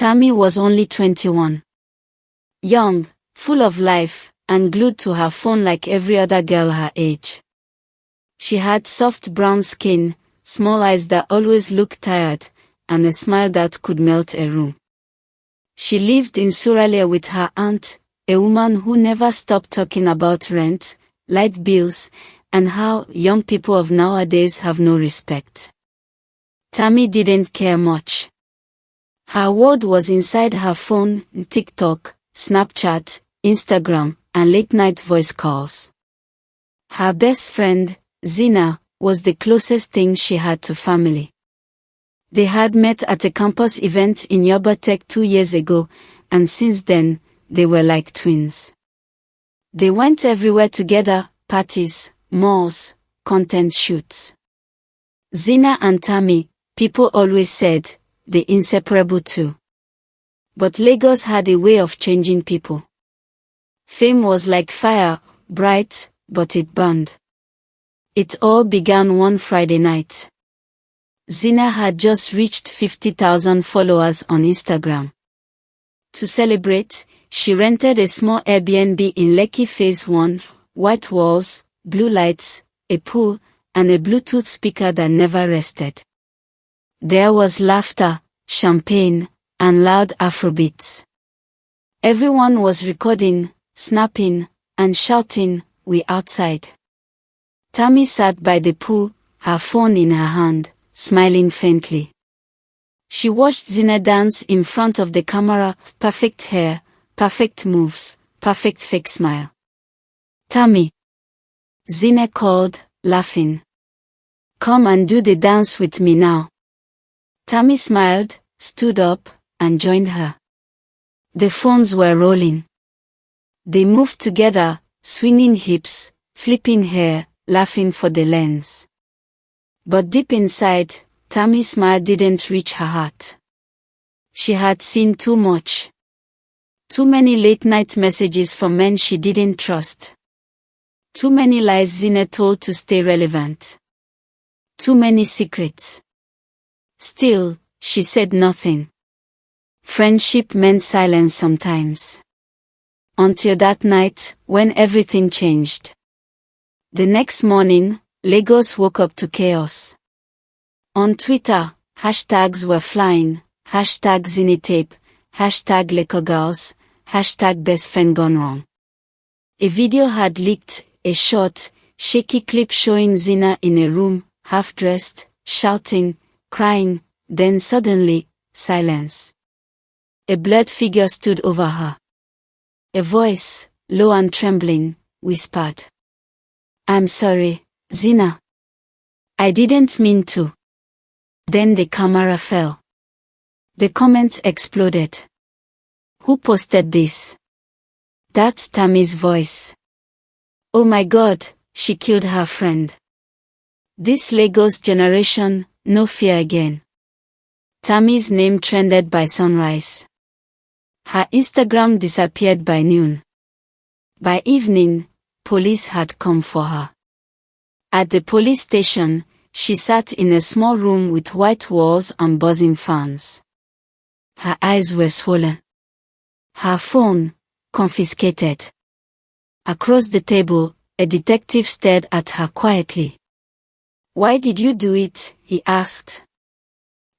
Tammy was only 21. Young, full of life, and glued to her phone like every other girl her age. She had soft brown skin, small eyes that always looked tired, and a smile that could melt a room. She lived in Suralaya with her aunt, a woman who never stopped talking about rent, light bills, and how young people of nowadays have no respect. Tammy didn't care much. Her world was inside her phone, TikTok, Snapchat, Instagram, and late-night voice calls. Her best friend, Zina, was the closest thing she had to family. They had met at a campus event in Yoba Tech 2 years ago, and since then, they were like twins. They went everywhere together, parties, malls, content shoots. Zina and Tammy, people always said, the inseparable two. But Lagos had a way of changing people. Fame was like fire, bright, but it burned. It all began one Friday night. Zina had just reached 50,000 followers on Instagram. To celebrate, she rented a small Airbnb in Lekki Phase 1, white walls, blue lights, a pool, and a Bluetooth speaker that never rested. There was laughter, champagne, and loud Afrobeats. Everyone was recording, snapping, and shouting, "We outside." Tammy sat by the pool, her phone in her hand, smiling faintly. She watched Zina dance in front of the camera, perfect hair, perfect moves, perfect fake smile. "Tammy," Zina called, laughing. "Come and do the dance with me now." Tammy smiled, stood up, and joined her. The phones were rolling. They moved together, swinging hips, flipping hair, laughing for the lens. But deep inside, Tammy's smile didn't reach her heart. She had seen too much. Too many late-night messages from men she didn't trust. Too many lies Zina told to stay relevant. Too many secrets. Still, she said nothing. Friendship meant silence sometimes. Until that night, when everything changed. The next morning, Lagos woke up to chaos. On Twitter, hashtags were flying, hashtag Zinitape, hashtag Lekogirls, hashtag bestfriend gone wrong. A video had leaked, a short, shaky clip showing Zina in a room, half-dressed, shouting, crying, then suddenly, silence. A blurred figure stood over her. A voice, low and trembling, whispered, "I'm sorry, Zina. I didn't mean to." Then the camera fell. The comments exploded. "Who posted this? That's Tammy's voice. Oh my God, she killed her friend. This Lagos generation, no fear again." Tammy's name trended by sunrise. Her Instagram disappeared by noon. By evening, police had come for her. At the police station, she sat in a small room with white walls and buzzing fans. Her eyes were swollen. Her phone, confiscated. Across the table, a detective stared at her quietly. "Why did you do it?" he asked.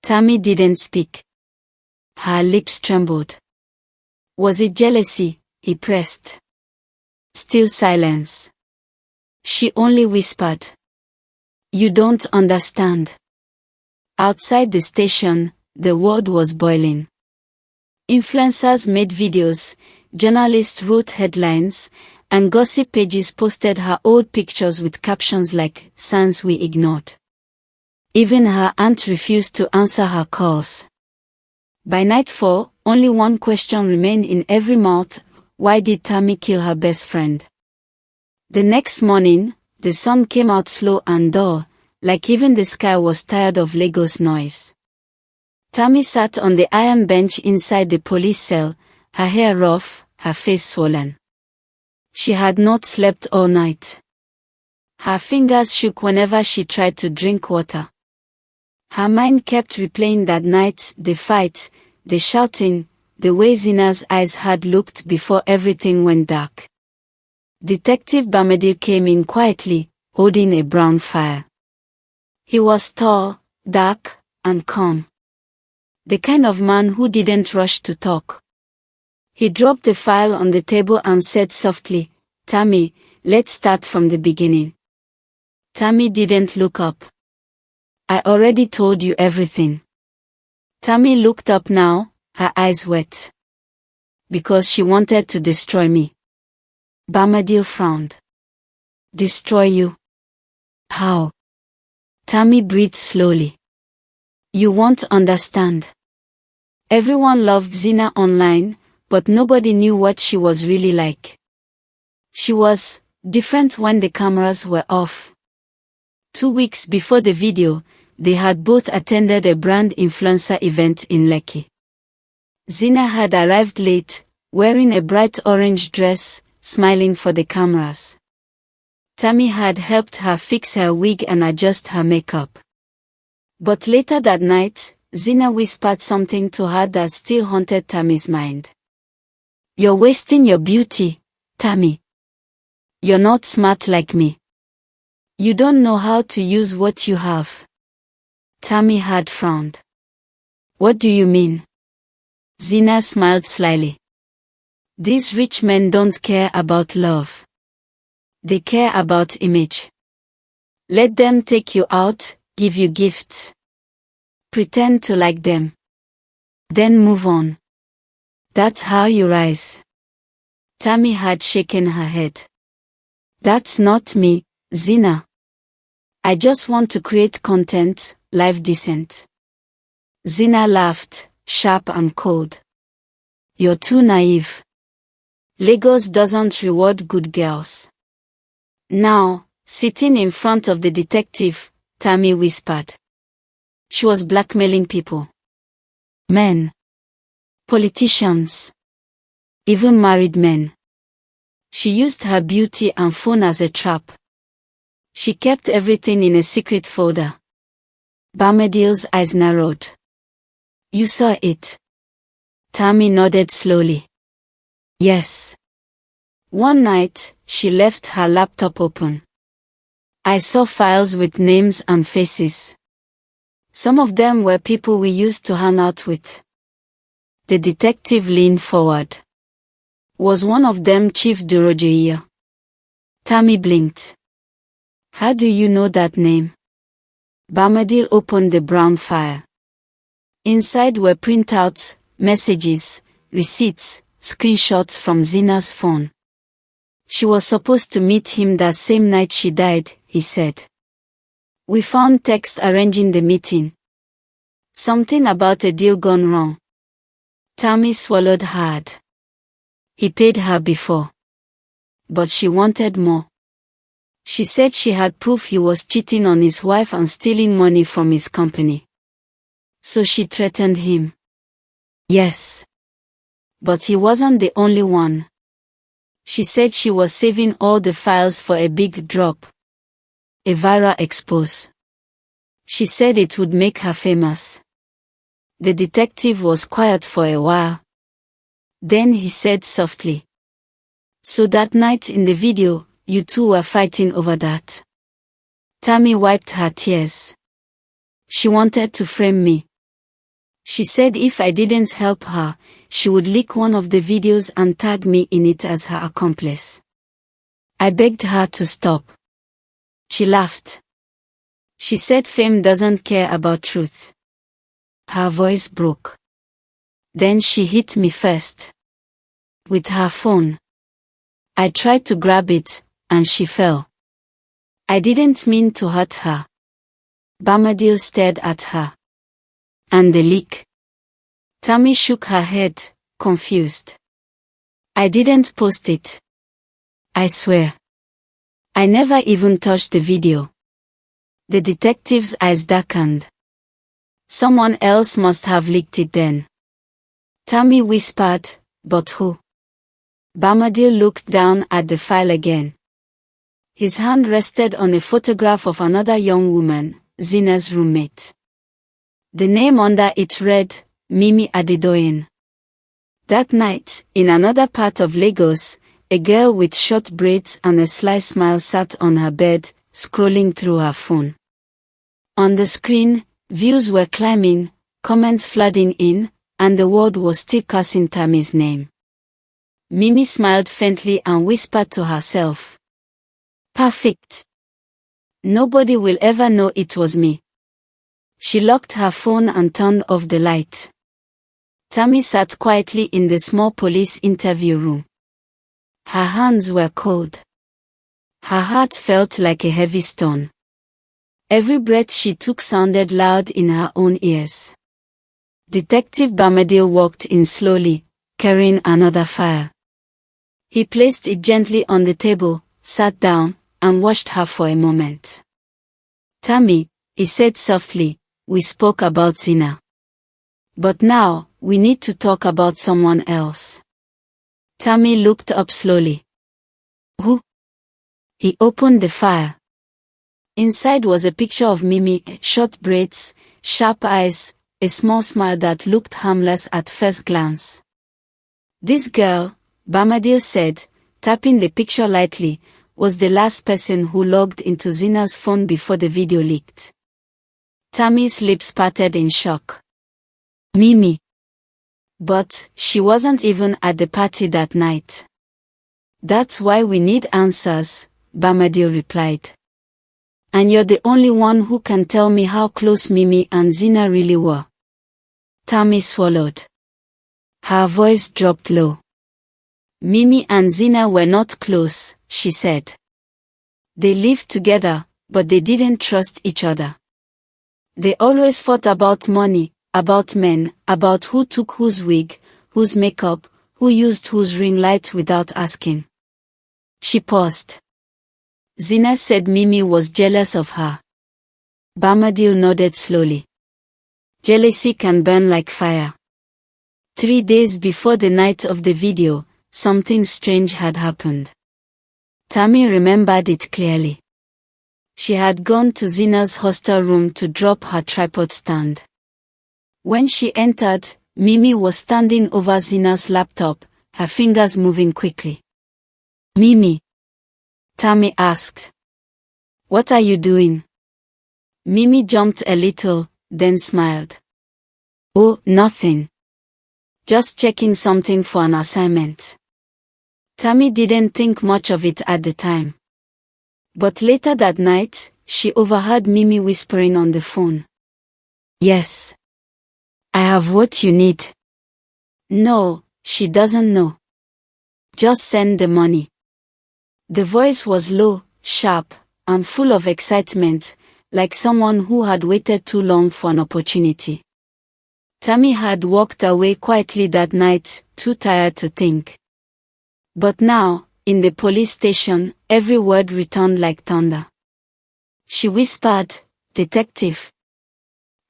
Tammy didn't speak. Her lips trembled. "Was it jealousy?" he pressed. Still silence. She only whispered, "You don't understand." Outside the station, the world was boiling. Influencers made videos, journalists wrote headlines, and gossip pages posted her old pictures with captions like, "Signs we ignored." Even her aunt refused to answer her calls. By nightfall, only one question remained in every mouth: why did Tammy kill her best friend? The next morning, the sun came out slow and dull, like even the sky was tired of Lagos noise. Tammy sat on the iron bench inside the police cell, her hair rough, her face swollen. She had not slept all night. Her fingers shook whenever she tried to drink water. Her mind kept replaying that night, the fight, the shouting, the way Zina's eyes had looked before everything went dark. Detective Bamedil came in quietly, holding a brown fire. He was tall, dark, and calm. The kind of man who didn't rush to talk. He dropped the file on the table and said softly, "Tammy, let's start from the beginning." Tammy didn't look up. "I already told you everything." Tammy looked up now, her eyes wet. "Because she wanted to destroy me." Bamedil frowned. "Destroy you? How?" Tammy breathed slowly. "You won't understand. Everyone loved Zina online, but nobody knew what she was really like. She was different when the cameras were off." 2 weeks before the video, they had both attended a brand influencer event in Lekki. Zina had arrived late, wearing a bright orange dress, smiling for the cameras. Tammy had helped her fix her wig and adjust her makeup. But later that night, Zina whispered something to her that still haunted Tammy's mind. "You're wasting your beauty, Tammy. You're not smart like me. You don't know how to use what you have." Tammy had frowned. "What do you mean?" Zina smiled slyly. "These rich men don't care about love. They care about image. Let them take you out, give you gifts. Pretend to like them. Then move on. That's how you rise." Tammy had shaken her head. "That's not me, Zina. I just want to create content, live decent." Zina laughed, sharp and cold. "You're too naive. Lagos doesn't reward good girls." Now, sitting in front of the detective, Tammy whispered. She was blackmailing people. Men. Politicians. Even married men. She used her beauty and phone as a trap. She kept everything in a secret folder. Bamedil's eyes narrowed. "You saw it?" Tammy nodded slowly. "Yes. One night, she left her laptop open. I saw files with names and faces. Some of them were people we used to hang out with." The detective leaned forward. "Was one of them Chief Durojoye?" Tammy blinked. "How do you know that name?" Bamedil opened the brown file. Inside were printouts, messages, receipts, screenshots from Zina's phone. "She was supposed to meet him that same night she died," he said. "We found text arranging the meeting. Something about a deal gone wrong." Tammy swallowed hard. He paid her before. But she wanted more. She said she had proof he was cheating on his wife and stealing money from his company. So she threatened him. Yes. But he wasn't the only one. She said she was saving all the files for a big drop. A viral expose. She said it would make her famous. The detective was quiet for a while. Then he said softly. "So that night in the video, you two were fighting over that?" Tammy wiped her tears. "She wanted to frame me. She said if I didn't help her, she would leak one of the videos and tag me in it as her accomplice. I begged her to stop. She laughed. She said fame doesn't care about truth." Her voice broke. "Then she hit me first. With her phone. I tried to grab it, and she fell. I didn't mean to hurt her." Bamedil stared at her. "And the leak?" Tammy shook her head, confused. "I didn't post it. I swear. I never even touched the video." The detective's eyes darkened. "Someone else must have leaked it then." Tammy whispered, "But who?" Bamedil looked down at the file again. His hand rested on a photograph of another young woman, Zina's roommate. The name under it read, Mimi Adedoyin. That night, in another part of Lagos, a girl with short braids and a sly smile sat on her bed, scrolling through her phone. On the screen, views were climbing, comments flooding in, and the world was still cursing Tammy's name. Mimi smiled faintly and whispered to herself, "Perfect. Nobody will ever know it was me." She locked her phone and turned off the light. Tammy sat quietly in the small police interview room. Her hands were cold. Her heart felt like a heavy stone. Every breath she took sounded loud in her own ears. Detective Bamadil walked in slowly, carrying another file. He placed it gently on the table, sat down, and watched her for a moment. "Tammy," he said softly, "we spoke about Zina. But now, we need to talk about someone else." Tammy looked up slowly. "Who?" He opened the file. Inside was a picture of Mimi, short braids, sharp eyes, a small smile that looked harmless at first glance. "This girl," Bamadil said, tapping the picture lightly, "was the last person who logged into Zina's phone before the video leaked." Tammy's lips parted in shock. "Mimi. But she wasn't even at the party that night." "That's why we need answers," Bamadil replied. "And you're the only one who can tell me how close Mimi and Zina really were." Tammy swallowed. Her voice dropped low. "Mimi and Zina were not close," she said. "They lived together, but they didn't trust each other. They always fought about money, about men, about who took whose wig, whose makeup, who used whose ring light without asking." She paused. "Zina said Mimi was jealous of her." Bamadil nodded slowly. "Jealousy can burn like fire." 3 days before the night of the video, something strange had happened. Tammy remembered it clearly. She had gone to Zina's hostel room to drop her tripod stand. When she entered, Mimi was standing over Zina's laptop, her fingers moving quickly. "Mimi?" Tammy asked. "What are you doing?" Mimi jumped a little, then smiled. "Oh, nothing. Just checking something for an assignment." Tammy didn't think much of it at the time. But later that night, she overheard Mimi whispering on the phone. "Yes. I have what you need." "No, she doesn't know. Just send the money." The voice was low, sharp, and full of excitement, like someone who had waited too long for an opportunity. Tammy had walked away quietly that night, too tired to think. But now, in the police station, every word returned like thunder. She whispered, "Detective.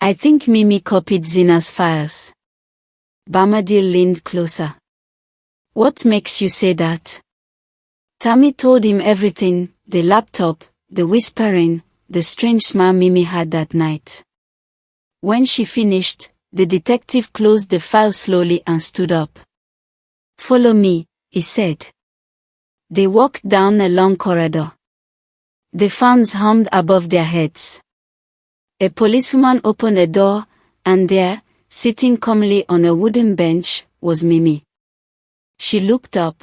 I think Mimi copied Zina's files." Bamadil leaned closer. "What makes you say that?" Tammy told him everything, the laptop, the whispering, the strange smile Mimi had that night. When she finished, the detective closed the file slowly and stood up. "Follow me," he said. They walked down a long corridor. The fans hummed above their heads. A policewoman opened a door, and there, sitting calmly on a wooden bench, was Mimi. She looked up.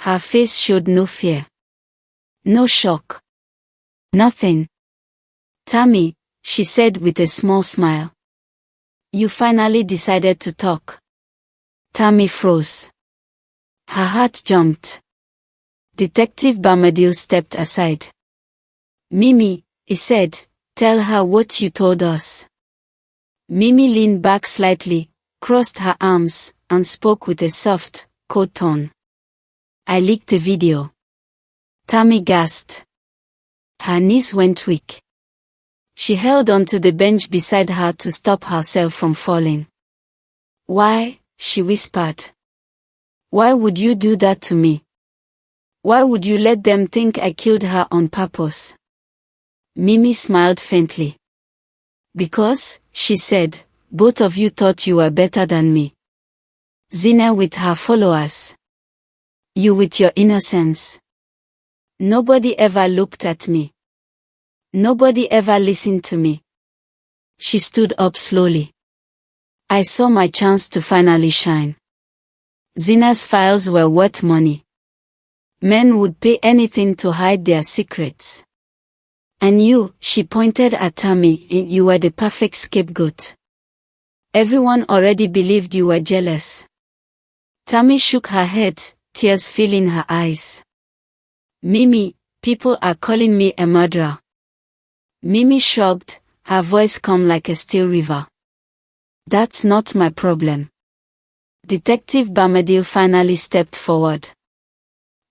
Her face showed no fear. No shock. Nothing. "Tammy," she said with a small smile. "You finally decided to talk." Tammy froze. Her heart jumped. Detective Bamadil stepped aside. "Mimi," he said, "tell her what you told us." Mimi leaned back slightly, crossed her arms, and spoke with a soft, cold tone. "I leaked the video." Tammy gasped. Her knees went weak. She held onto the bench beside her to stop herself from falling. "Why?" she whispered. "Why would you do that to me? Why would you let them think I killed her on purpose?" Mimi smiled faintly. "Because," she said, both of you thought you were better than me. Zina with her followers. You with your innocence. Nobody ever looked at me. Nobody ever listened to me. She stood up slowly. I saw my chance to finally shine. Zina's files were worth money. Men would pay anything to hide their secrets. And you, she pointed at Tammy, you were the perfect scapegoat. Everyone already believed you were jealous. Tammy shook her head, tears filling her eyes. Mimi, people are calling me a murderer. Mimi shrugged, her voice calm like a still river. That's not my problem. Detective Bamadil finally stepped forward.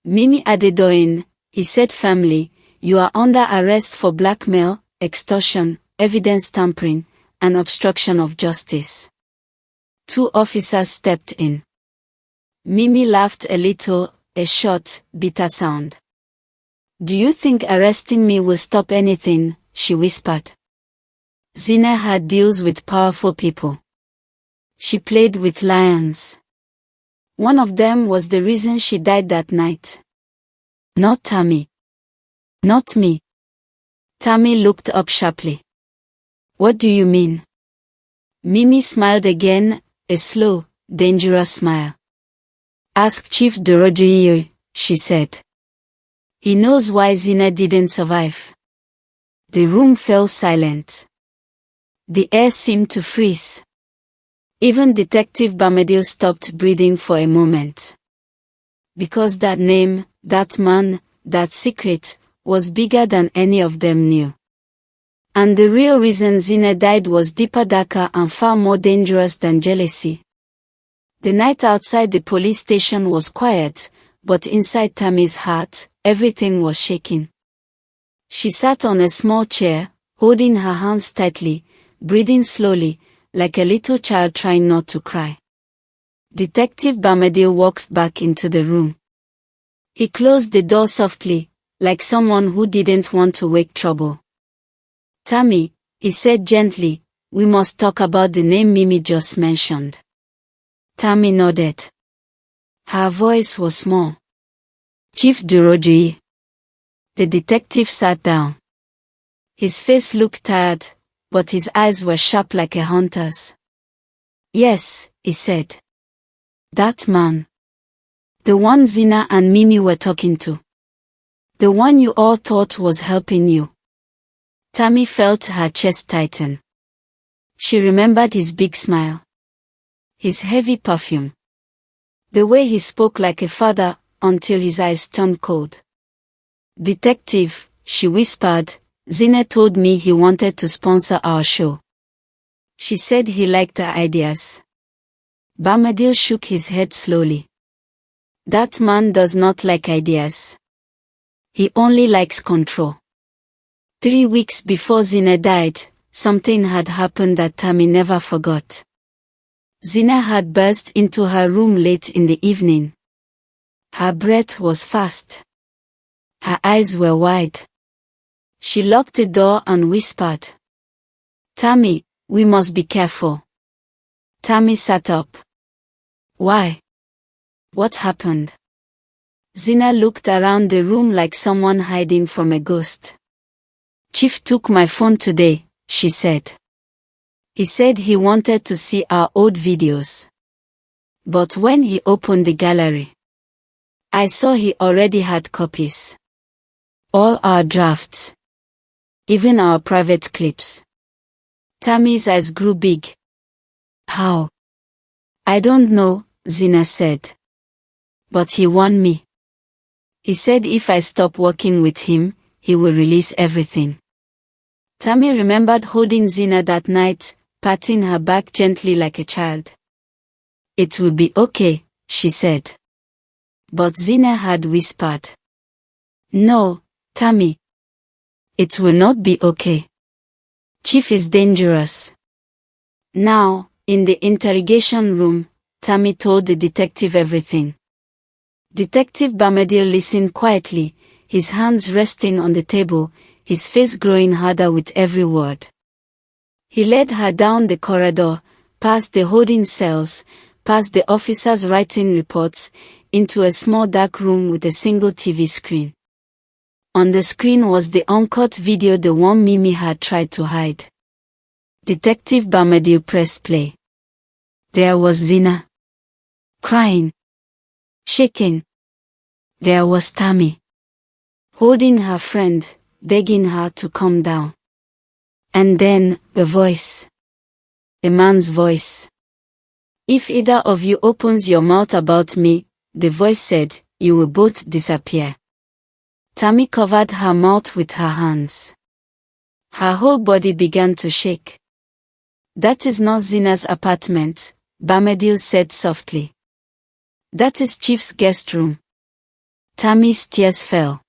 Mimi Adedoyin, he said firmly, you are under arrest for blackmail, extortion, evidence tampering, and obstruction of justice. 2 officers stepped in. Mimi laughed a little, a short, bitter sound. Do you think arresting me will stop anything? She whispered. Zina had deals with powerful people. She played with lions. One of them was the reason she died that night. Not Tammy. Not me. Tammy looked up sharply. What do you mean? Mimi smiled again, a slow, dangerous smile. Ask Chief Dorojoye, she said. He knows why Zina didn't survive. The room fell silent. The air seemed to freeze. Even Detective Bamadil stopped breathing for a moment. Because that name, that man, that secret, was bigger than any of them knew. And the real reason Zina died was deeper, darker, and far more dangerous than jealousy. The night outside the police station was quiet, but inside Tammy's heart, everything was shaking. She sat on a small chair, holding her hands tightly, breathing slowly, like a little child trying not to cry. Detective Bamadil walked back into the room. He closed the door softly, like someone who didn't want to wake trouble. Tammy, he said gently, we must talk about the name Mimi just mentioned. Tammy nodded. Her voice was small. Chief Dorojoye. The detective sat down. His face looked tired, but his eyes were sharp like a hunter's. Yes, he said. That man. The one Zina and Mimi were talking to. The one you all thought was helping you. Tammy felt her chest tighten. She remembered his big smile. His heavy perfume. The way he spoke like a father, until his eyes turned cold. Detective, she whispered, Zina told me he wanted to sponsor our show. She said he liked the ideas. Bamadil shook his head slowly. That man does not like ideas. He only likes control. 3 weeks before Zina died, something had happened that Tammy never forgot. Zina had burst into her room late in the evening. Her breath was fast. Her eyes were wide. She locked the door and whispered. Tammy, we must be careful. Tammy sat up. Why? What happened? Zina looked around the room like someone hiding from a ghost. Chief took my phone today, she said. He said he wanted to see our old videos. But when he opened the gallery, I saw he already had copies. All our drafts. Even our private clips. Tammy's eyes grew big. How? I don't know, Zina said. But he warned me. He said if I stop working with him, he will release everything. Tammy remembered holding Zina that night, patting her back gently like a child. It will be okay, she said. But Zina had whispered. No, Tammy. It will not be okay. Chief is dangerous. Now, in the interrogation room, Tammy told the detective everything. Detective Bamadil listened quietly, his hands resting on the table, his face growing harder with every word. He led her down the corridor, past the holding cells, past the officers writing reports, into a small dark room with a single TV screen. On the screen was the uncut video, the one Mimi had tried to hide. Detective Bamadil pressed play. There was Zina. Crying. Shaking. There was Tammy. Holding her friend, begging her to calm down. And then, a voice. A man's voice. If either of you opens your mouth about me, the voice said, you will both disappear. Tammy covered her mouth with her hands. Her whole body began to shake. That is not Zina's apartment, Bamadil said softly. That is Chief's guest room. Tammy's tears fell.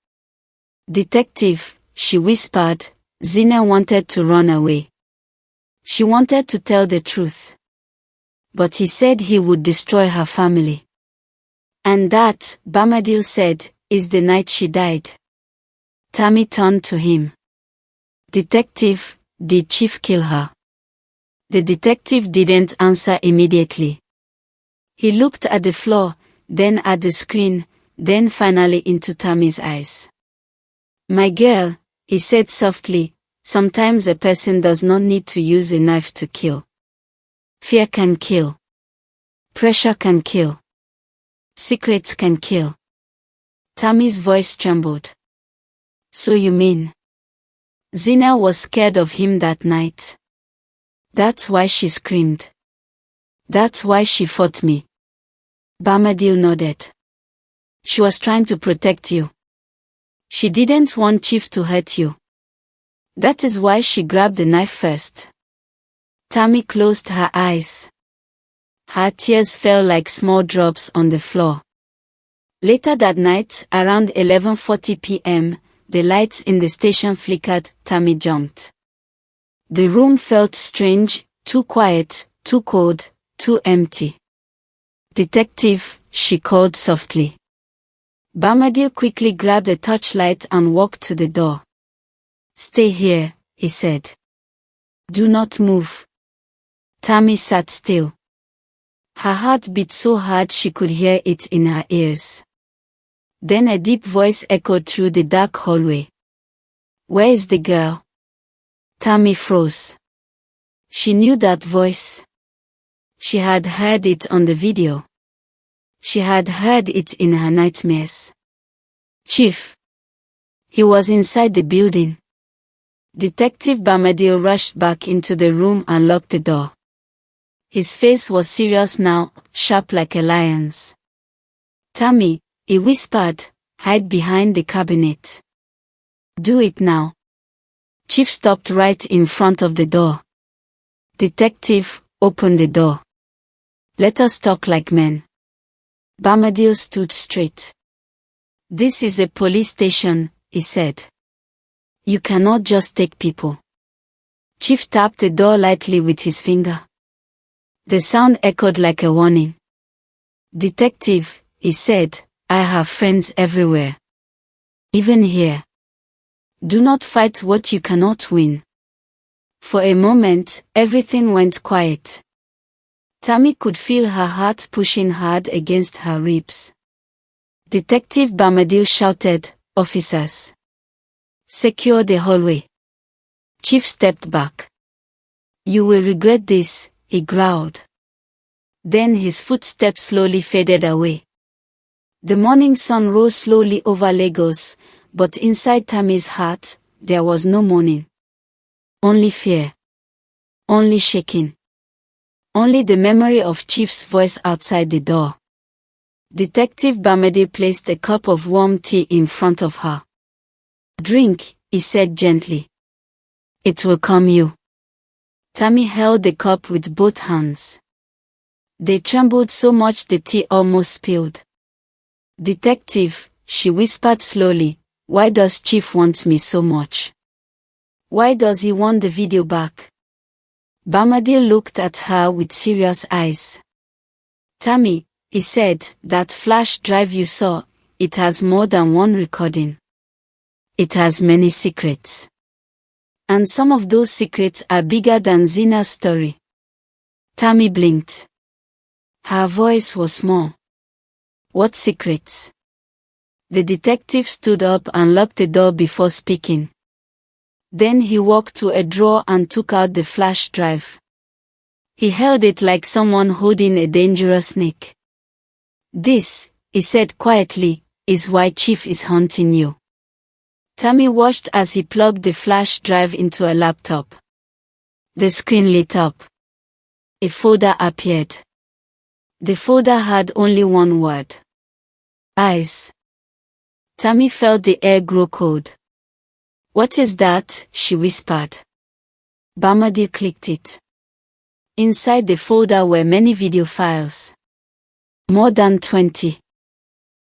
Detective, she whispered, Zina wanted to run away. She wanted to tell the truth. But he said he would destroy her family. And that, Bamadil said, is the night she died. Tammy turned to him. Detective, did Chief kill her? The detective didn't answer immediately. He looked at the floor, then at the screen, then finally into Tammy's eyes. My girl, he said softly, sometimes a person does not need to use a knife to kill. Fear can kill. Pressure can kill. Secrets can kill. Tammy's voice trembled. So you mean? Zina was scared of him that night. That's why she screamed. That's why she fought me. Bamadil nodded. She was trying to protect you. She didn't want Chief to hurt you. That is why she grabbed the knife first. Tammy closed her eyes. Her tears fell like small drops on the floor. Later that night, around 11:40 p.m., the lights in the station flickered. Tammy jumped. The room felt strange, too quiet, too cold, too empty. Detective, she called softly. Bamadil quickly grabbed a torchlight and walked to the door. Stay here, he said. Do not move. Tammy sat still. Her heart beat so hard she could hear it in her ears. Then a deep voice echoed through the dark hallway. Where is the girl? Tammy froze. She knew that voice. She had heard it on the video. She had heard it in her nightmares. Chief. He was inside the building. Detective Bamadil rushed back into the room and locked the door. His face was serious now, sharp like a lion's. Tammy, he whispered, hide behind the cabinet. Do it now. Chief stopped right in front of the door. Detective, open the door. Let us talk like men. Bamadil stood straight. This is a police station, he said. You cannot just take people. Chief tapped the door lightly with his finger. The sound echoed like a warning. Detective, he said, I have friends everywhere. Even here. Do not fight what you cannot win. For a moment, everything went quiet. Tammy could feel her heart pushing hard against her ribs. Detective Bamadil shouted, Officers. Secure the hallway. Chief stepped back. You will regret this, he growled. Then his footsteps slowly faded away. The morning sun rose slowly over Lagos, but inside Tammy's heart, there was no morning. Only fear. Only shaking. Only the memory of Chief's voice outside the door. Detective Bamadil placed a cup of warm tea in front of her. Drink, he said gently. It will calm you. Tammy held the cup with both hands. They trembled so much the tea almost spilled. Detective, she whispered slowly, why does Chief want me so much? Why does he want the video back? Bamadil looked at her with serious eyes. Tammy, he said, that flash drive you saw, it has more than one recording. It has many secrets. And some of those secrets are bigger than Zina's story. Tammy blinked. Her voice was small. What secrets? The detective stood up and locked the door before speaking. Then he walked to a drawer and took out the flash drive. He held it like someone holding a dangerous snake. This, he said quietly, is why Chief is hunting you. Tammy watched as he plugged the flash drive into a laptop. The screen lit up. A folder appeared. The folder had only one word. Eyes. Tammy felt the air grow cold. What is that? She whispered. Bamadi clicked it. Inside the folder were many video files. More than 20.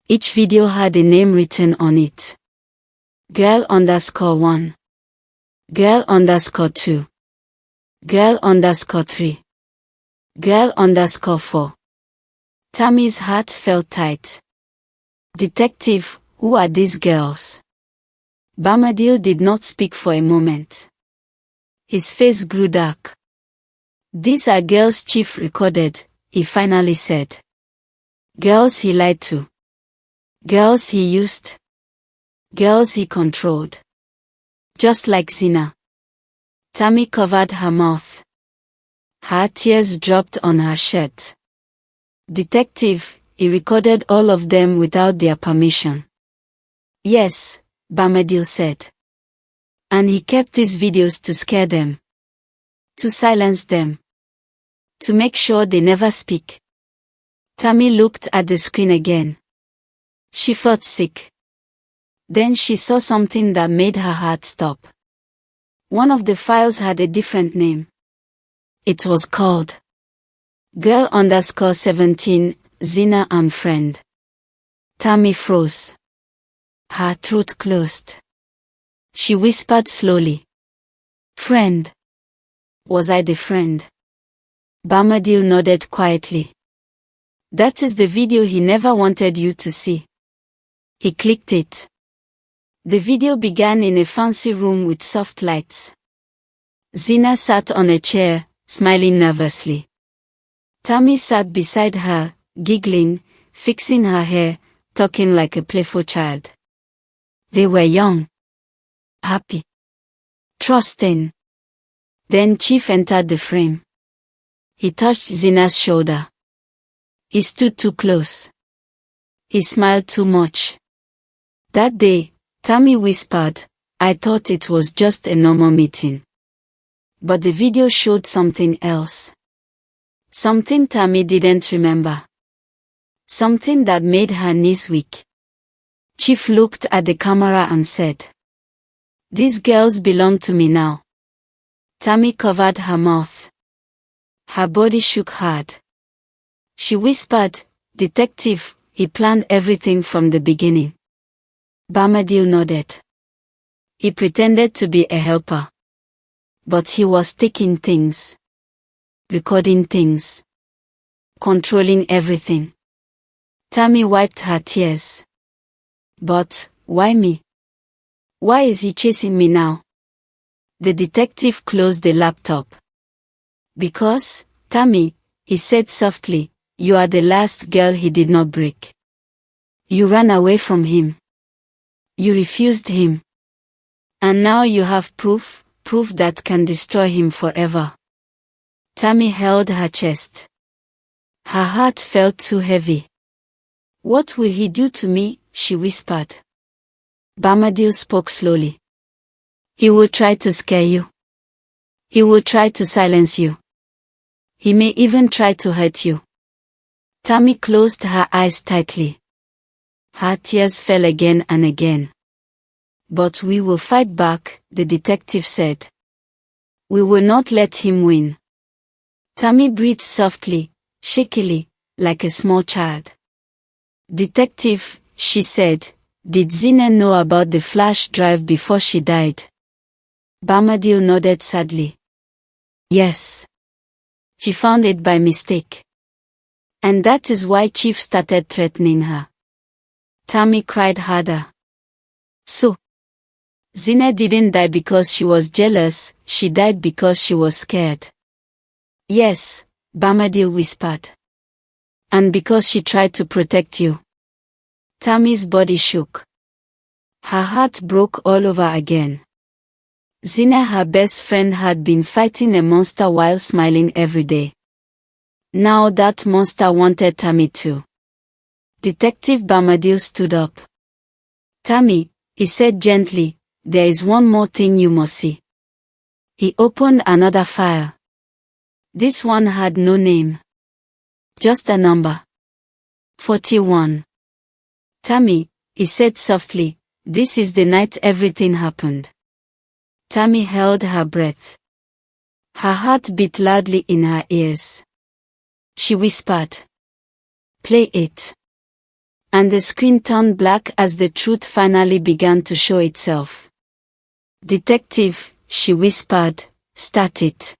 Each video had a name written on it. Girl_1. Girl_2. Girl_3. Girl_4. Tammy's heart felt tight. Detective, who are these girls? Bamadil did not speak for a moment. His face grew dark. These are girls Chief recorded, he finally said. Girls he lied to. Girls he used. Girls he controlled. Just like Zina. Tammy covered her mouth. Her tears dropped on her shirt. Detective, he recorded all of them without their permission. Yes, Bamadil said. And he kept these videos to scare them. To silence them. To make sure they never speak. Tammy looked at the screen again. She felt sick. Then she saw something that made her heart stop. One of the files had a different name. It was called Girl_17, Zina and Friend. Tammy froze. Her throat closed. She whispered slowly. Friend. Was I the friend? Bamadil nodded quietly. That is the video he never wanted you to see. He clicked it. The video began in a fancy room with soft lights. Zina sat on a chair, smiling nervously. Tammy sat beside her, giggling, fixing her hair, talking like a playful child. They were young. Happy. Trusting. Then Chief entered the frame. He touched Zina's shoulder. He stood too close. He smiled too much. That day, Tammy whispered, I thought it was just a normal meeting. But the video showed something else. Something Tammy didn't remember. Something that made her knees weak. Chief looked at the camera and said, These girls belong to me now. Tammy covered her mouth. Her body shook hard. She whispered, Detective, he planned everything from the beginning. Bamadil nodded. He pretended to be a helper. But he was taking things. Recording things. Controlling everything. Tammy wiped her tears. But, why me? Why is he chasing me now? The detective closed the laptop. Because, Tammy, he said softly, you are the last girl he did not break. You ran away from him. You refused him. And now you have proof that can destroy him forever. Tammy held her chest. Her heart felt too heavy. What will he do to me? She whispered. Bamadil spoke slowly. He will try to scare you. He will try to silence you. He may even try to hurt you. Tammy closed her eyes tightly. Her tears fell again and again. But we will fight back, the detective said. We will not let him win. Tammy breathed softly, shakily, like a small child. Detective, she said, did Zina know about the flash drive before she died? Bamadil nodded sadly. Yes. She found it by mistake. And that is why Chief started threatening her. Tammy cried harder. So, Zina didn't die because she was jealous, she died because she was scared. Yes, Bombadil whispered. And because she tried to protect you. Tammy's body shook. Her heart broke all over again. Zina, her best friend, had been fighting a monster while smiling every day. Now that monster wanted Tammy too. Detective Bombadil stood up. Tammy, he said gently, there is one more thing you must see. He opened another file. This one had no name. Just a number. 41. Tammy, he said softly, this is the night everything happened. Tammy held her breath. Her heart beat loudly in her ears. She whispered, play it. And the screen turned black as the truth finally began to show itself. Detective, she whispered, start it.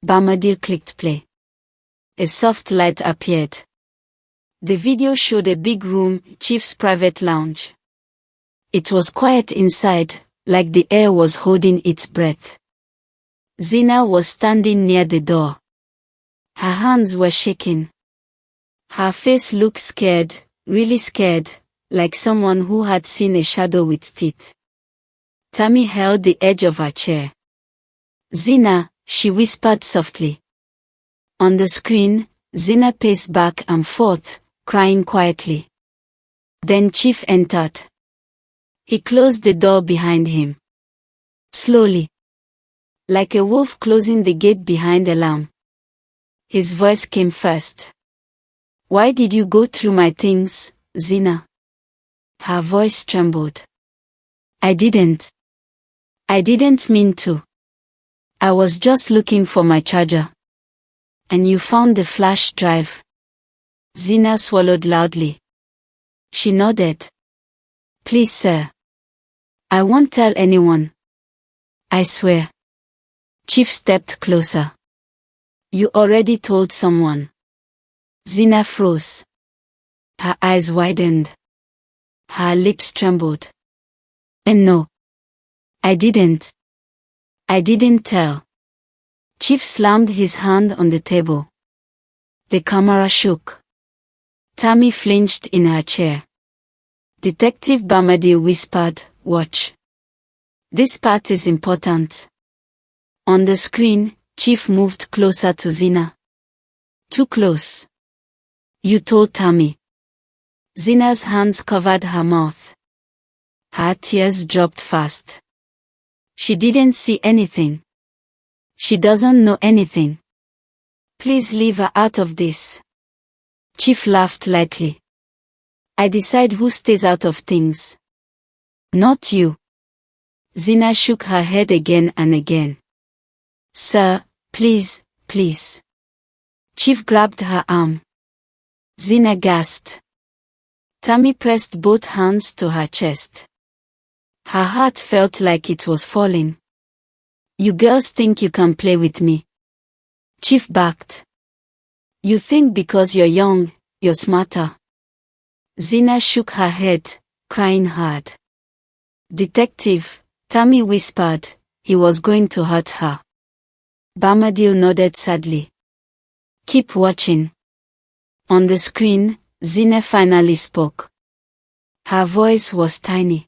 Bombadil clicked play. A soft light appeared. The video showed a big room, Chief's private lounge. It was quiet inside, like the air was holding its breath. Zina was standing near the door. Her hands were shaking. Her face looked scared, really scared, like someone who had seen a shadow with teeth. Tammy held the edge of her chair. Zina, she whispered softly. On the screen, Zina paced back and forth, crying quietly. Then Chief entered. He closed the door behind him. Slowly. Like a wolf closing the gate behind a lamb. His voice came first. Why did you go through my things, Zina? Her voice trembled. I didn't mean to. I was just looking for my charger. And you found the flash drive. Zina swallowed loudly. She nodded. Please, sir. I won't tell anyone. I swear. Chief stepped closer. You already told someone. Zina froze. Her eyes widened. Her lips trembled. And no. I didn't tell. Chief slammed his hand on the table. The camera shook. Tammy flinched in her chair. Detective Bombadil whispered, watch. This part is important. On the screen, Chief moved closer to Zina. Too close. You told Tammy. Zina's hands covered her mouth. Her tears dropped fast. She didn't see anything. She doesn't know anything. Please leave her out of this. Chief laughed lightly. I decide who stays out of things. Not you. Zina shook her head again and again. Sir, please, please. Chief grabbed her arm. Zina gasped. Tammy pressed both hands to her chest. Her heart felt like it was falling. You girls think you can play with me. Chief backed. You think because you're young, you're smarter. Zina shook her head, crying hard. Detective, Tammy whispered, he was going to hurt her. Bombadil nodded sadly. Keep watching. On the screen, Zina finally spoke. Her voice was tiny.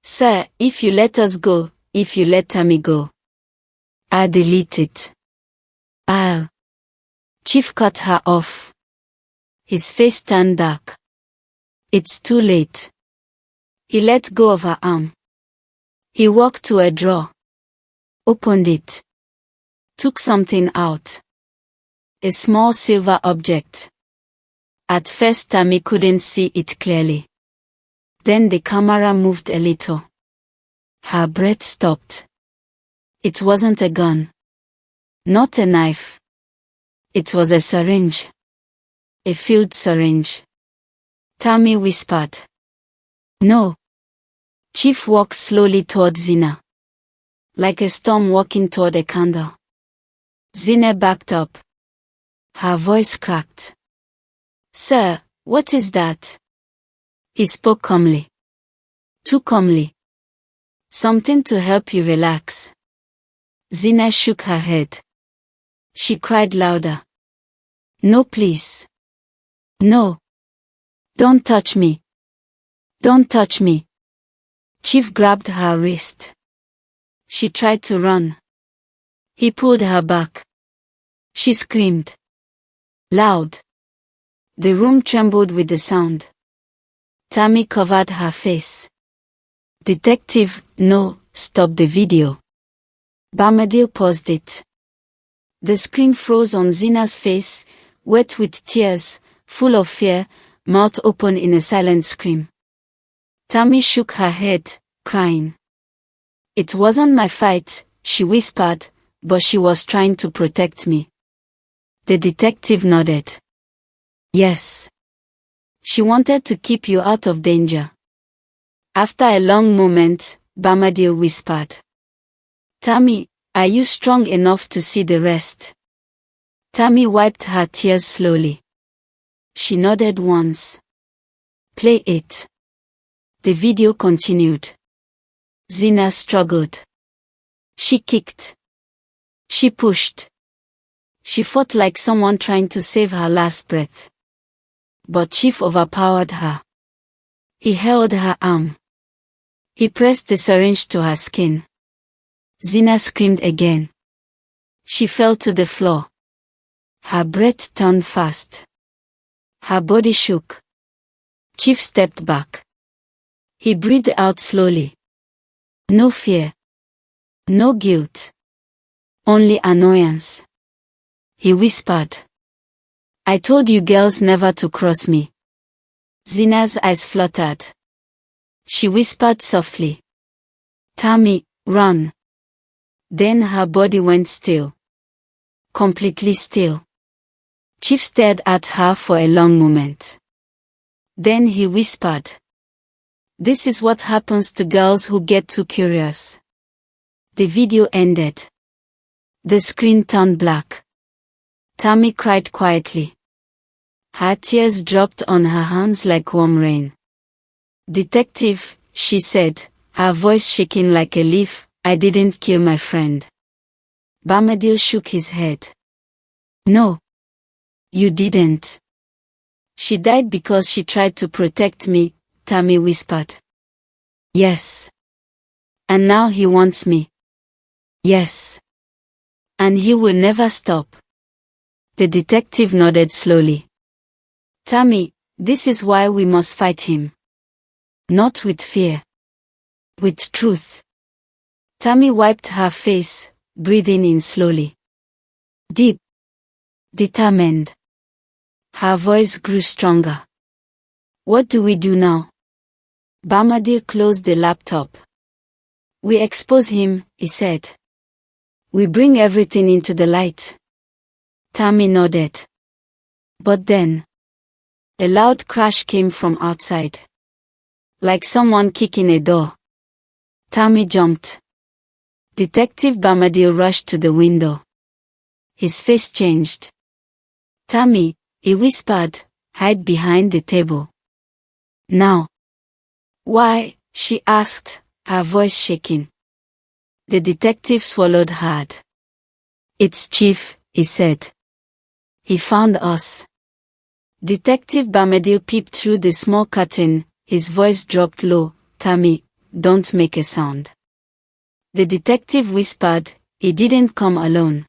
Sir, if you let us go, if you let Tammy go, I'll delete it. I'll. Chief cut her off. His face turned dark. It's too late. He let go of her arm. He walked to a drawer. Opened it. Took something out. A small silver object. At first Tammy couldn't see it clearly. Then the camera moved a little. Her breath stopped. It wasn't a gun. Not a knife. It was a syringe. A filled syringe. Tammy whispered. No. Chief walked slowly toward Zina. Like a storm walking toward a candle. Zina backed up. Her voice cracked. Sir, what is that? He spoke calmly. Too calmly. Something to help you relax. Zina shook her head. She cried louder. No, please. No. Don't touch me. Don't touch me. Chief grabbed her wrist. She tried to run. He pulled her back. She screamed. Loud. The room trembled with the sound. Tammy covered her face. Detective, no, stop the video. Barmadil paused it. The screen froze on Zina's face, wet with tears, full of fear, mouth open in a silent scream. Tammy shook her head, crying. It wasn't my fight, she whispered, but she was trying to protect me. The detective nodded. Yes. She wanted to keep you out of danger. After a long moment, Barmadil whispered. Tammy, are you strong enough to see the rest? Tammy wiped her tears slowly. She nodded once. Play it. The video continued. Zina struggled. She kicked. She pushed. She fought like someone trying to save her last breath. But Chief overpowered her. He held her arm. He pressed the syringe to her skin. Zina screamed again. She fell to the floor. Her breath turned fast. Her body shook. Chief stepped back. He breathed out slowly. No fear. No guilt. Only annoyance. He whispered. I told you girls never to cross me. Zina's eyes fluttered. She whispered softly. Tammy, run. Then her body went still. Completely still. Chief stared at her for a long moment. Then he whispered. This is what happens to girls who get too curious. The video ended. The screen turned black. Tammy cried quietly. Her tears dropped on her hands like warm rain. Detective, she said, her voice shaking like a leaf, I didn't kill my friend. Barmadil shook his head. No. You didn't. She died because she tried to protect me, Tammy whispered. Yes. And now he wants me. Yes. And he will never stop. The detective nodded slowly. Tammy, this is why we must fight him. Not with fear. With truth. Tammy wiped her face, breathing in slowly. Deep. Determined. Her voice grew stronger. What do we do now? Barmadil closed the laptop. We expose him, he said. We bring everything into the light. Tammy nodded. But then, a loud crash came from outside. Like someone kicking a door. Tammy jumped. Detective Barmadil rushed to the window. His face changed. Tammy, he whispered, hide behind the table. Now. Why? She asked, her voice shaking. The detective swallowed hard. It's Chief, he said. He found us. Detective Barmadil peeped through the small curtain, his voice dropped low. Tammy, don't make a sound. The detective whispered, he didn't come alone.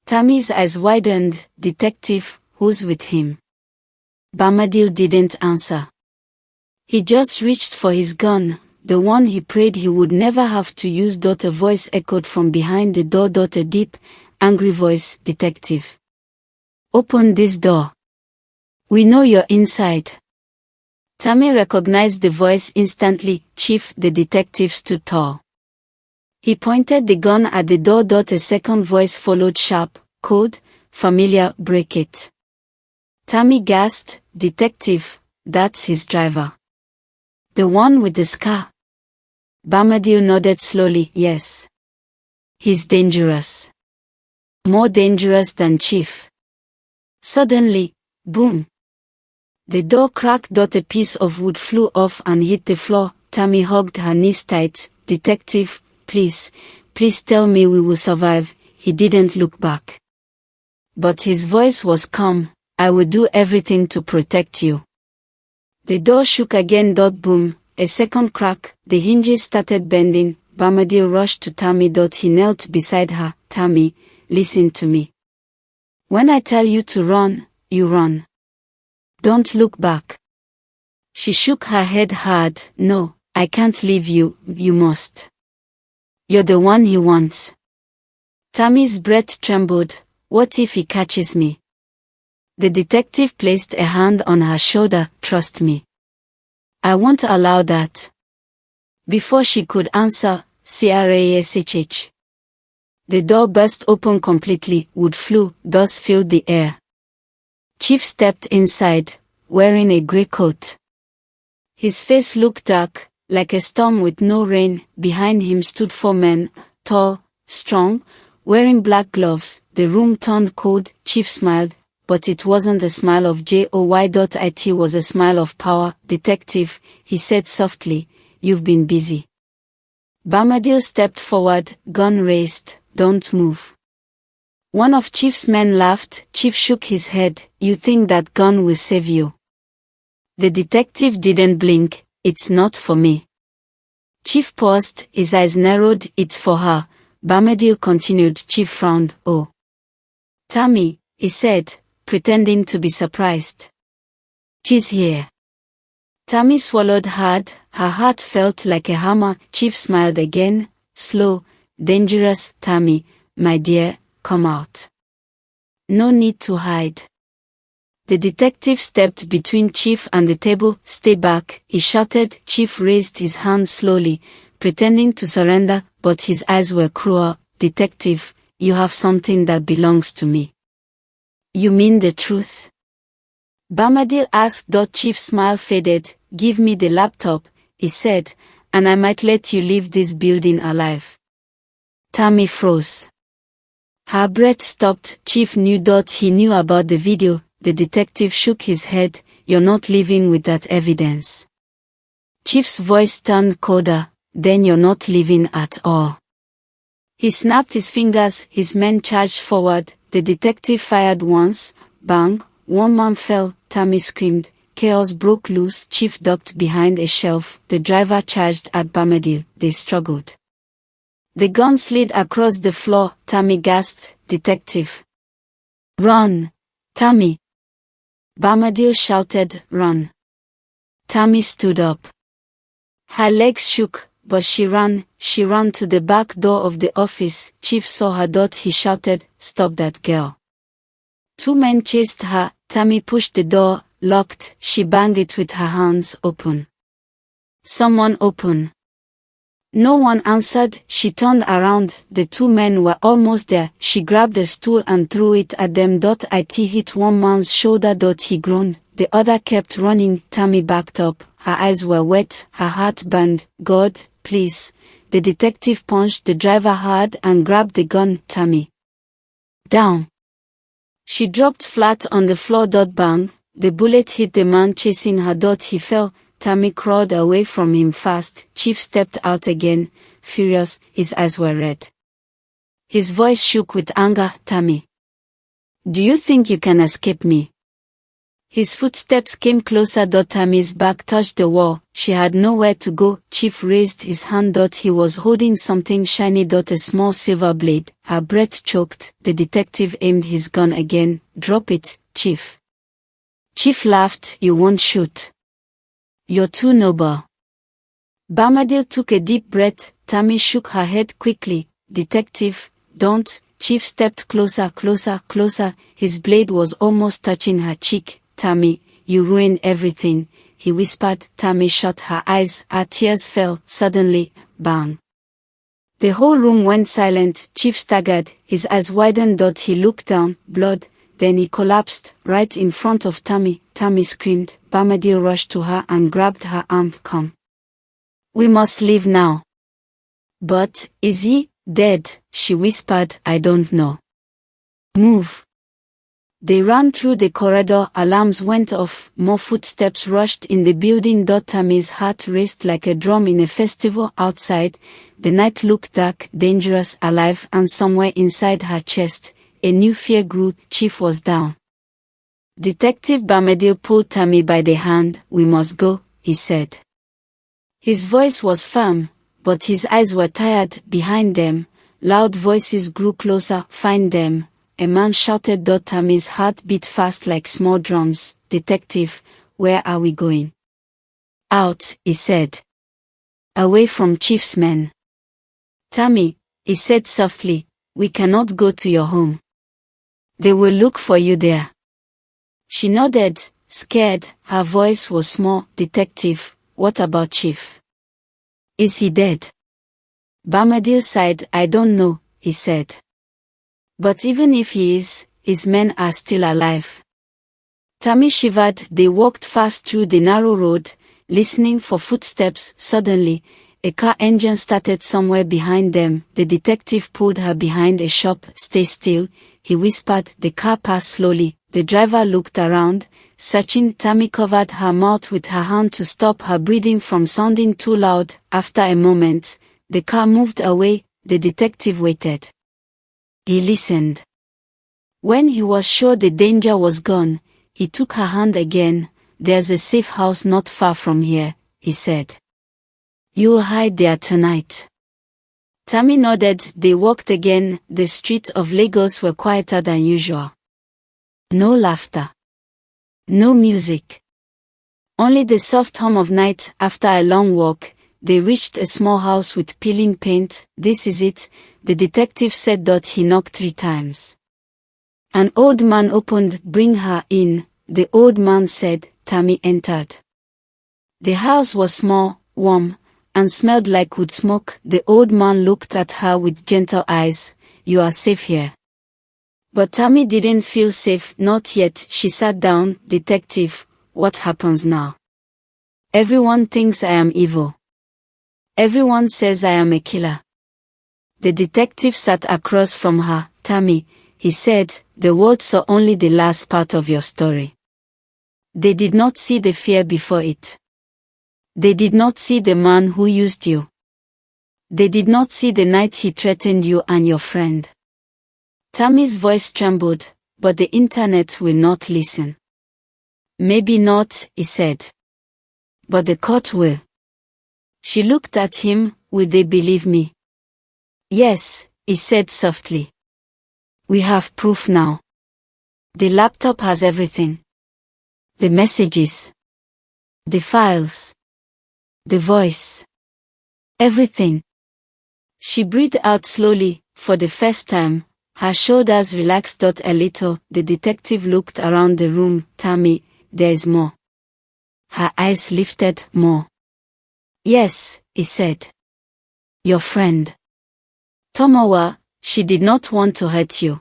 Tammy's eyes widened. Detective, who's with him? Barmadil didn't answer. He just reached for his gun, the one he prayed he would never have to use. A voice echoed from behind the door. A deep, angry voice. Detective. Open this door. We know you're inside. Tammy recognized the voice instantly. Chief, the detective stood tall. He pointed the gun at the door. A second voice followed sharp. Code, familiar, break it. Tammy gasped. Detective, that's his driver. The one with the scar. Barmadil nodded slowly. Yes. He's dangerous. More dangerous than Chief. Suddenly, boom. The door cracked. A piece of wood flew off and hit the floor. Tammy hugged her knees tight. Detective, please tell me we will survive. He didn't look back. But his voice was calm. "I will do everything to protect you." The door shook again. Boom. A second crack. The hinges started bending. Bombadil rushed to Tammy. He knelt beside her. "Tammy, listen to me. When I tell you to run, you run. Don't look back." She shook her head hard. "No, I can't leave you. You must. You're the one he wants." Tammy's breath trembled. "What if he catches me?" The detective placed a hand on her shoulder. "Trust me. I won't allow that." Before she could answer, crash. The door burst open completely. Wood flew. Dust filled the air. Chief stepped inside, wearing a grey coat. His face looked dark, like a storm with no rain. Behind him stood 4 men, tall, strong, wearing black gloves. The room turned cold. Chief smiled, but it wasn't a smile of joy. It was a smile of power. "Detective," he said softly, "you've been busy." Bombadil stepped forward, gun raised. "Don't move." One of Chief's men laughed. Chief shook his head. "You think that gun will save you?" The detective didn't blink. "It's not for me." Chief paused, his eyes narrowed. "It's for her." Bombadil continued. Chief frowned. "Oh. Tammy," he said, pretending to be surprised. "She's here." Tammy swallowed hard. Her heart felt like a hammer. Chief smiled again. "Slow, dangerous. Tammy, my dear, come out. No need to hide." The detective stepped between Chief and the table. "Stay back," he shouted. Chief raised his hand slowly, pretending to surrender, but his eyes were cruel. "Detective, you have something that belongs to me." "You mean the truth?" Bombadil asked. Chief's smile faded. "Give me the laptop," he said, "and I might let you leave this building alive." Tammy froze. Her breath stopped. Chief knew. He knew about the video. The detective shook his head. "You're not leaving with that evidence." Chief's voice turned colder. "Then you're not leaving at all." He snapped his fingers. His men charged forward. The detective fired once. Bang! 1 man fell. Tammy screamed. Chaos broke loose. Chief ducked behind a shelf. The driver charged at Bombadil. They struggled. The gun slid across the floor. Tammy gasped. "Detective! Run! Tammy!" Bombadil shouted. "Run!" Tammy stood up. Her legs shook, but she ran. She ran to the back door of the office. Chief saw her. He shouted, "Stop that girl." 2 men chased her. Tammy pushed the door, locked. She banged it with her hands. "Open. Someone open." No one answered. She turned around. The 2 men were almost there. She grabbed a stool and threw it at them. It hit 1 man's shoulder. He groaned. The other kept running. Tammy backed up. Her eyes were wet. Her heart burned. "God, please." The detective punched the driver hard and grabbed the gun. "Tammy, down." She dropped flat on the floor. Bang. The bullet hit the man chasing her. He fell. Tammy crawled away from him fast. Chief stepped out again, furious. His eyes were red. His voice shook with anger. "Tammy, do you think you can escape me?" His footsteps came closer. Tammy's back touched the wall. She had nowhere to go. Chief raised his hand. He was holding something shiny. A small silver blade. Her breath choked. The detective aimed his gun again. "Drop it, Chief." Chief laughed. "You won't shoot. You're too noble." Bombadil took a deep breath. Tammy shook her head quickly. "Detective, don't." Chief stepped closer. His blade was almost touching her cheek. "Tammy, you ruined everything," he whispered. Tammy shut her eyes. Her tears fell. Suddenly, bang. The whole room went silent. Chief staggered. His eyes widened. He looked down. Blood. Then he collapsed, right in front of Tammy. Tammy screamed. Bombadil rushed to her and grabbed her arm. "Come. We must leave now." "But, is he dead?" she whispered. "I don't know." "Move." They ran through the corridor. Alarms went off. More footsteps rushed in the building. Tammy's heart raced like a drum in a festival outside. The night looked dark, dangerous, alive, and somewhere inside her chest, a new fear grew. Chief was down. Detective Bamadil pulled Tammy by the hand. "We must go," he said. His voice was firm, but his eyes were tired. Behind them, loud voices grew closer. "Find them," a man shouted. Tammy's heart beat fast like small drums. "Detective, where are we going?" "Out," he said. "Away from Chief's men." "Tammy," he said softly, "we cannot go to your home. They will look for you there." She nodded, scared. Her voice was small. "Detective, what about Chief? Is he dead?" Bamadil sighed. "I don't know," he said. "But even if he is, his men are still alive." Tammy shivered. They walked fast through the narrow road, listening for footsteps. Suddenly, a car engine started somewhere behind them. The detective pulled her behind a shop. "Stay still," he whispered. The car passed slowly. The driver looked around, searching. Tammy covered her mouth with her hand to stop her breathing from sounding too loud. After a moment, the car moved away. The detective waited. He listened. When he was sure the danger was gone, he took her hand again. "There's a safe house not far from here," he said. "You'll hide there tonight." Tammy nodded. They walked again. The streets of Lagos were quieter than usual. No laughter. No music. Only the soft hum of night. After a long walk, they reached a small house with peeling paint. "This is it," the detective said. He knocked 3 times. An old man opened. "Bring her in," the old man said. Tammy entered. The house was small, warm, and smelled like wood smoke. The old man looked at her with gentle eyes. "You are safe here." But Tammy didn't feel safe. Not yet. She sat down. "Detective, what happens now?" "Everyone thinks I am evil. Everyone says I am a killer." The detective sat across from her. "Tammy," he said, "the world saw only the last part of your story. They did not see the fear before it. They did not see the man who used you. They did not see the night he threatened you and your friend." Tammy's voice trembled. "But the internet will not listen." "Maybe not," he said. "But the court will." She looked at him. "Will they believe me?" "Yes," he said softly. "We have proof now. The laptop has everything. The messages. The files. The voice. Everything." She breathed out slowly. For the first time, her shoulders relaxed a little. The detective looked around the room. "Tammy, there is more." Her eyes lifted. "More?" "Yes," he said. "Your friend. Tomowa, she did not want to hurt you.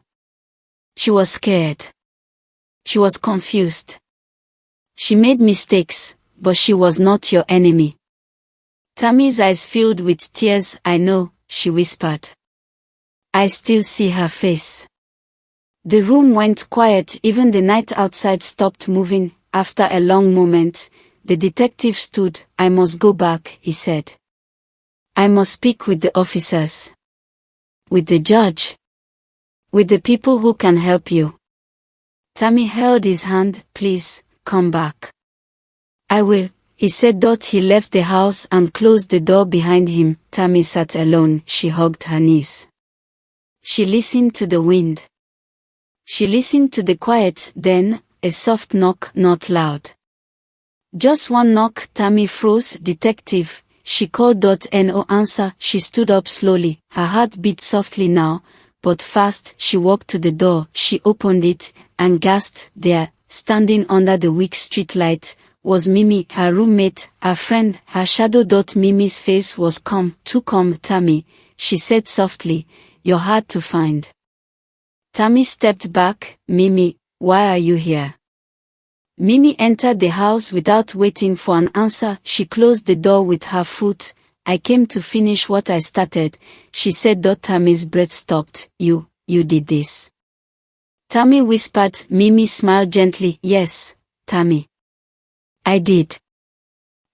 She was scared. She was confused. She made mistakes, but she was not your enemy." Tammy's eyes filled with tears. "I know," she whispered. "I still see her face." The room went quiet. Even the night outside stopped moving. After a long moment, the detective stood. "I must go back," he said. "I must speak with the officers. With the judge. With the people who can help you." Tammy held his hand. "Please, come back." "I will," he said. He left the house and closed the door behind him. Tammy sat alone. She hugged her knees. She listened to the wind. She listened to the quiet. Then, a soft knock, not loud. Just one knock. Tammy froze. "Detective," she called. No answer. She stood up slowly. Her heart beat softly now, but fast. She walked to the door. She opened it, and gasped. There, standing under the weak streetlight, was Mimi, her roommate, her friend, her shadow. Mimi's face was calm. "Too calm, Tammy," she said softly. "You're hard to find." Tammy stepped back. "Mimi, why are you here?" Mimi entered the house without waiting for an answer. She closed the door with her foot. "I came to finish what I started," she said. Tammy's breath stopped. You did this?" Tammy whispered. Mimi smiled gently. "Yes, Tammy. I did.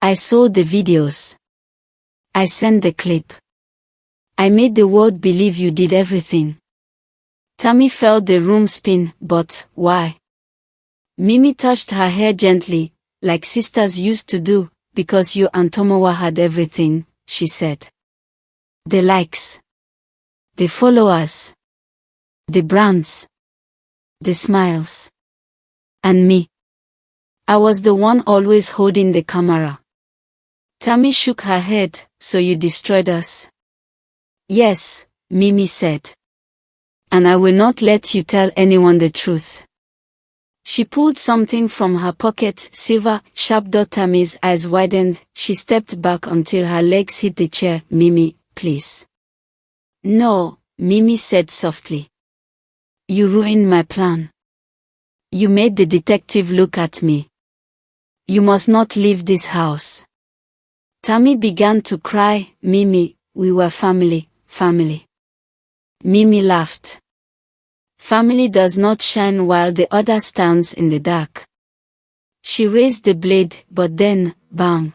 I saw the videos. I sent the clip. I made the world believe you did everything." Tammy felt the room spin, but why? Mimi touched her hair gently, like sisters used to do, because you and Tomowa had everything, she said. The likes. The followers. The brands. The smiles. And me. I was the one always holding the camera. Tammy shook her head. So you destroyed us? Yes, Mimi said. And I will not let you tell anyone the truth. She pulled something from her pocket, silver, sharp. Tammy's eyes widened. She stepped back until her legs hit the chair. Mimi, please. No, Mimi said softly. You ruined my plan. You made the detective look at me. You must not leave this house. Tammy began to cry. Mimi, we were family. Mimi laughed. Family does not shine while the other stands in the dark. She raised the blade, but then, bang.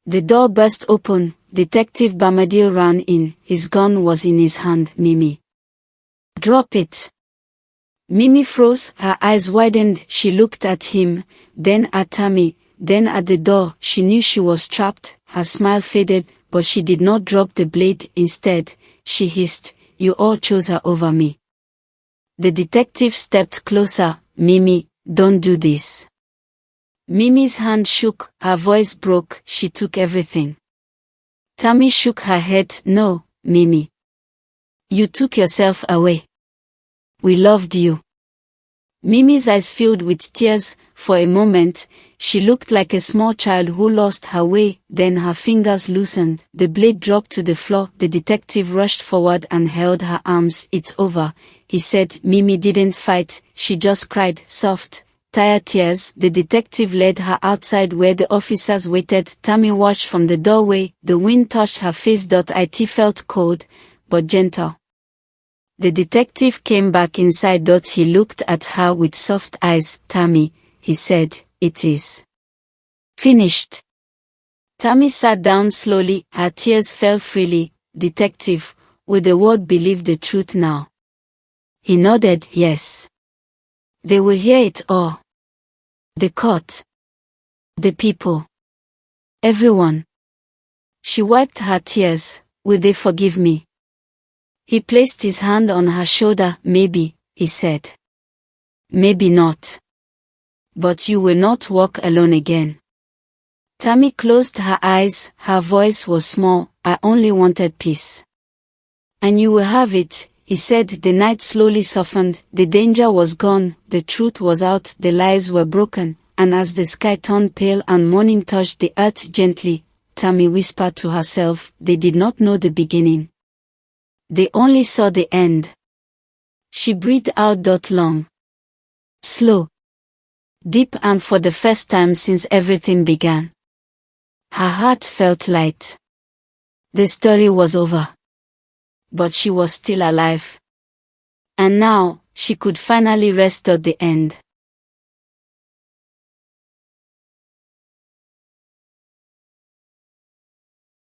The door burst open. Detective Bamadil ran in. His gun was in his hand. Mimi. Drop it. Mimi froze, her eyes widened. She looked at him, then at Tammy, then at the door. She knew she was trapped. Her smile faded, but she did not drop the blade. Instead, she hissed, "You all chose her over me." The detective stepped closer. Mimi, don't do this. Mimi's hand shook, her voice broke. She took everything. Tammy shook her head. No, Mimi. You took yourself away. We loved you. Mimi's eyes filled with tears. For a moment, she looked like a small child who lost her way. Then her fingers loosened. The blade dropped to the floor. The detective rushed forward and held her arms. It's over, he said. Mimi didn't fight. She just cried, soft, tired tears. The detective led her outside where the officers waited. Tammy watched from the doorway. The wind touched her face. It felt cold, but gentle. The detective came back inside. He looked at her with soft eyes. Tammy, he said, it is finished. Tammy sat down slowly. Her tears fell freely. Detective, will the world believe the truth now? He nodded, yes. They will hear it all. The court. The people. Everyone. She wiped her tears. Will they forgive me? He placed his hand on her shoulder. Maybe, he said. Maybe not. But you will not walk alone again. Tammy closed her eyes. Her voice was small. I only wanted peace. And you will have it, he said. The night slowly softened. The danger was gone. The truth was out. The lies were broken. And as the sky turned pale and morning touched the earth gently, Tammy whispered to herself, they did not know the beginning. They only saw the end. She breathed out. Long. Slow. Deep, and for the first time since everything began. Her heart felt light. The story was over. But she was still alive. And now, she could finally rest at the end.